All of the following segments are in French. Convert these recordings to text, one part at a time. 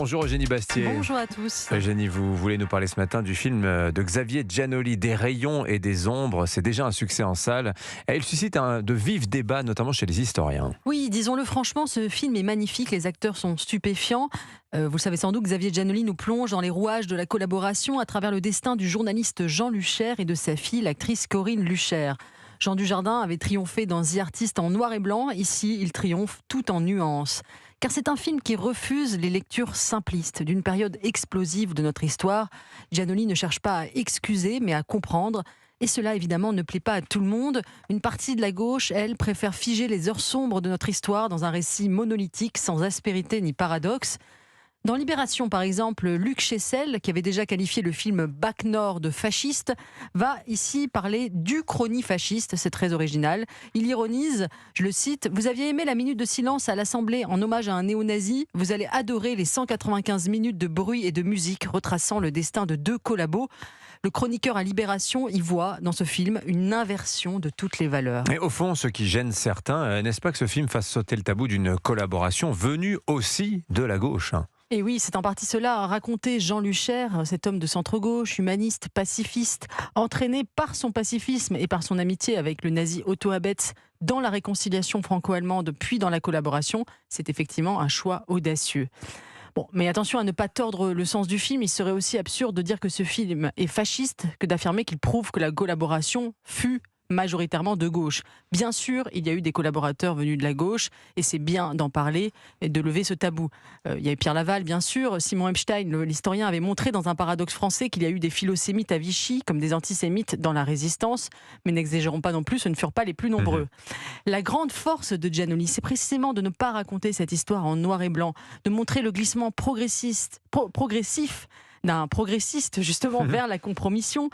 Bonjour Eugénie Bastier. Bonjour à tous. Eugénie, vous voulez nous parler ce matin du film de Xavier Giannoli, Des rayons et des ombres. C'est déjà un succès en salle. Et il suscite de vifs débats, notamment chez les historiens. Oui, disons-le franchement, ce film est magnifique. Les acteurs sont stupéfiants. Vous le savez sans doute, Xavier Giannoli nous plonge dans les rouages de la collaboration à travers le destin du journaliste Jean Lucher et de sa fille, l'actrice Corinne Lucher. Jean Dujardin avait triomphé dans The Artist en noir et blanc. Ici, il triomphe tout en nuances. Car c'est un film qui refuse les lectures simplistes d'une période explosive de notre histoire. Giannoli ne cherche pas à excuser, mais à comprendre. Et cela, évidemment, ne plaît pas à tout le monde. Une partie de la gauche, elle, préfère figer les heures sombres de notre histoire dans un récit monolithique, sans aspérité ni paradoxe. Dans Libération, par exemple, Luc Chessel, qui avait déjà qualifié le film Bac Nord de fasciste, va ici parler d'Uchronie fasciste, c'est très original. Il ironise, je le cite, « Vous aviez aimé la minute de silence à l'Assemblée en hommage à un néo-nazi, vous allez adorer les 195 minutes de bruit et de musique retraçant le destin de deux collabos. » Le chroniqueur à Libération y voit, dans ce film, une inversion de toutes les valeurs. Et au fond, ce qui gêne certains, n'est-ce pas que ce film fasse sauter le tabou d'une collaboration venue aussi de la gauche ? Et oui, c'est en partie cela, a raconté Jean Lucher, cet homme de centre-gauche, humaniste, pacifiste, entraîné par son pacifisme et par son amitié avec le nazi Otto Abetz dans la réconciliation franco-allemande, puis dans la collaboration. C'est effectivement un choix audacieux. Bon, mais attention à ne pas tordre le sens du film. Il serait aussi absurde de dire que ce film est fasciste que d'affirmer qu'il prouve que la collaboration fut majoritairement de gauche. Bien sûr, il y a eu des collaborateurs venus de la gauche et c'est bien d'en parler et de lever ce tabou. Il y a eu Pierre Laval, bien sûr. Simon Epstein, l'historien, avait montré dans un paradoxe français qu'il y a eu des philosémites à Vichy comme des antisémites dans la Résistance, mais n'exagérons pas non plus, ce ne furent pas les plus nombreux. La grande force de Giannoli, c'est précisément de ne pas raconter cette histoire en noir et blanc, de montrer le glissement progressif d'un progressiste justement vers la compromission,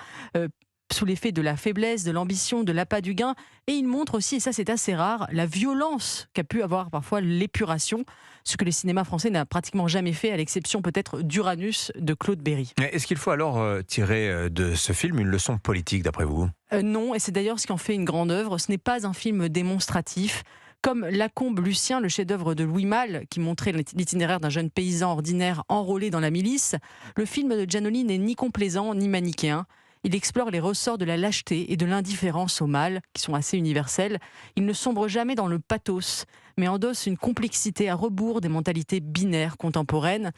sous l'effet de la faiblesse, de l'ambition, de l'appât du gain. Et il montre aussi, et ça c'est assez rare, la violence qu'a pu avoir parfois l'épuration, ce que le cinéma français n'a pratiquement jamais fait, à l'exception peut-être d'Uranus de Claude Berry. Est-ce qu'il faut alors tirer de ce film une leçon politique, d'après vous ? Non, et c'est d'ailleurs ce qui en fait une grande œuvre. Ce n'est pas un film démonstratif. Comme Lacombe Lucien, le chef-d'œuvre de Louis Malle, qui montrait l'itinéraire d'un jeune paysan ordinaire enrôlé dans la milice, le film de Giannoli n'est ni complaisant ni manichéen. Il explore les ressorts de la lâcheté et de l'indifférence au mal, qui sont assez universels. Il ne sombre jamais dans le pathos, mais endosse une complexité à rebours des mentalités binaires contemporaines.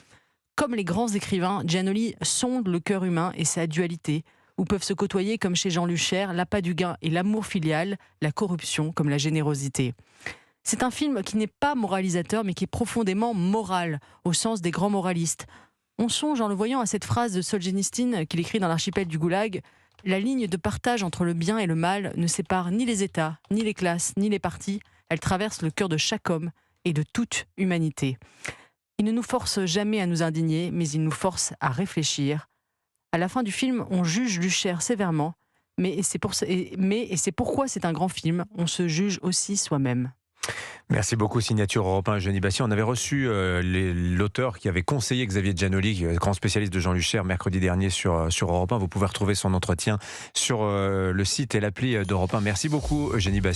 Comme les grands écrivains, Giannoli sonde le cœur humain et sa dualité, où peuvent se côtoyer, comme chez Jean Lucher, l'appât du gain et l'amour filial, la corruption comme la générosité. C'est un film qui n'est pas moralisateur, mais qui est profondément moral, au sens des grands moralistes. On songe en le voyant à cette phrase de Solzhenitsyn qu'il écrit dans l'archipel du Goulag. La ligne de partage entre le bien et le mal ne sépare ni les États, ni les classes, ni les partis. Elle traverse le cœur de chaque homme et de toute humanité. Il ne nous force jamais à nous indigner, mais il nous force à réfléchir. À la fin du film, on juge Lucher sévèrement, mais c'est pourquoi c'est un grand film. On se juge aussi soi-même. Merci beaucoup, Signature Europe 1, Eugénie Bastier. On avait reçu l'auteur qui avait conseillé Xavier Giannoli, grand spécialiste de Jean Lucher, mercredi dernier sur Europe 1. Vous pouvez retrouver son entretien sur le site et l'appli d'Europe 1. Merci beaucoup, Eugénie Bastier.